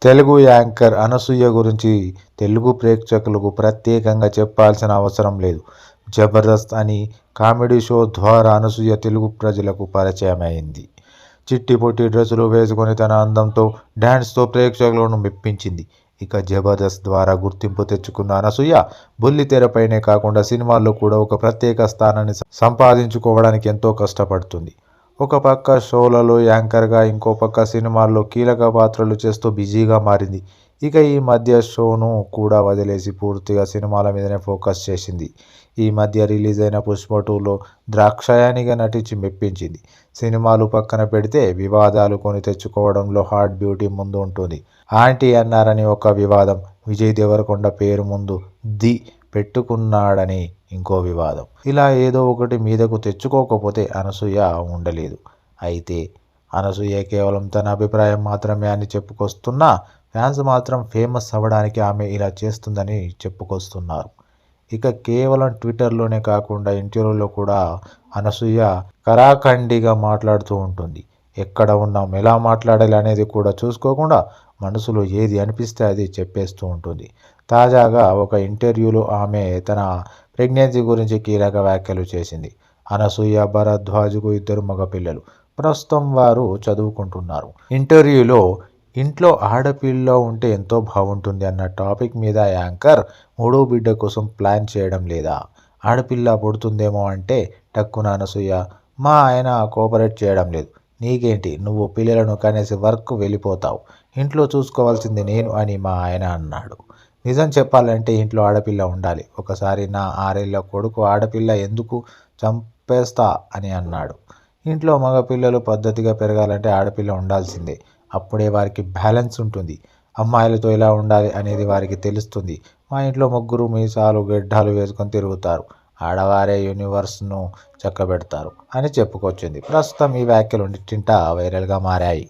Telugu anchor Anasuya గురించి తెలుగు ప్రేక్షకులకు ప్రత్యేకంగా చెప్పాల్సిన అవసరం లేదు. జబర్దస్త్ అని కామెడీ షో ద్వారా అనసూయ తెలుగు ప్రజలకు పరిచయం అయింది. చిట్టి పొట్టి డ్రెస్సులు వేసుకొని తన అందంతో, డ్యాన్స్తో ప్రేక్షకులను మెప్పించింది. ఇక జబర్దస్త్ ద్వారా గుర్తింపు తెచ్చుకున్న అనసూయ బుల్లితెరపైనే కాకుండా సినిమాల్లో కూడా ఒక ప్రత్యేక స్థానాన్ని సంపాదించుకోవడానికి ఎంతో కష్టపడుతుంది. ఒక పక్క షోలలో యాంకర్గా, ఇంకో పక్క సినిమాల్లో కీలక పాత్రలు చేస్తూ బిజీగా మారింది. ఇక ఈ మధ్య షోను కూడా వదిలేసి పూర్తిగా సినిమాల మీదనే ఫోకస్ చేసింది. ఈ మధ్య రిలీజ్ అయిన పుష్ప 2లో ద్రాక్షాయణిగా నటించి మెప్పించింది. సినిమాలు పక్కన పెడితే వివాదాలు కొని తెచ్చుకోవడంలో హాట్ బ్యూటీ ముందు ఉంటుంది. ఆంటీ అన్నారని ఒక వివాదం, విజయ్ దేవరకొండ పేరు ముందు ది పెట్టుకున్నాడని ఇంకో వివాదం. ఇలా ఏదో ఒకటి మీదకు తెచ్చుకోకపోతే అనసూయ ఉండలేదు. అయితే అనసూయ కేవలం తన అభిప్రాయం మాత్రమే అని చెప్పుకొస్తున్నా ఫ్యాన్స్ మాత్రం ఫేమస్ అవ్వడానికి ఆమె ఇలా చేస్తుందని చెప్పుకొస్తున్నారు. ఇక కేవలం ట్విట్టర్లోనే కాకుండా ఇంటర్వ్యూలో కూడా అనసూయ కరాఖండిగా మాట్లాడుతూ ఉంటుంది. ఎక్కడ ఉన్నాం, ఎలా మాట్లాడాలి అనేది కూడా చూసుకోకుండా మనసులో ఏది అనిపిస్తే అది చెప్పేస్తూ ఉంటుంది. తాజాగా ఒక ఇంటర్వ్యూలో ఆమె తన ప్రెగ్నెన్సీ గురించి కీలక వ్యాఖ్యలు చేసింది. అనసూయ భరద్వాజ్కు 2 మగపిల్లలు. ప్రస్తుతం వారు చదువుకుంటున్నారు. ఇంటర్వ్యూలో ఇంట్లో ఆడపిల్ల ఉంటే ఎంతో బాగుంటుంది అన్న టాపిక్ మీద యాంకర్ 3వ బిడ్డ కోసం ప్లాన్ చేయడం లేదా, ఆడపిల్ల పుడుతుందేమో అంటే టక్కున అనసూయ మా ఆయన కోఆపరేట్ చేయడం లేదు, నీకేంటి నువ్వు పిల్లలను కనేసి వర్క్ వెళ్ళిపోతావు, ఇంట్లో చూసుకోవాల్సింది నేను అని మా ఆయన అన్నాడు. నిజం చెప్పాలంటే ఇంట్లో ఆడపిల్ల ఉండాలి. ఒకసారి నా 6 ఏళ్ల కొడుకు ఆడపిల్ల ఎందుకు చంపేస్తా అని అన్నాడు. ఇంట్లో మగపిల్లలు పద్ధతిగా పెరగాలంటే ఆడపిల్ల ఉండాల్సిందే. అప్పుడే వారికి బ్యాలెన్స్ ఉంటుంది. అమ్మాయిలతో ఎలా ఉండాలి అనేది వారికి తెలుస్తుంది. మా ఇంట్లో ముగ్గురు మీసాలు గెడ్డాలు వేసుకొని తిరుగుతారు. ఆడవారే యూనివర్స్ను చక్కబెడతారు అని చెప్పుకొచ్చింది. ప్రస్తుతం ఈ వ్యాఖ్యలు నెట్టింట వైరల్గా మారాయి.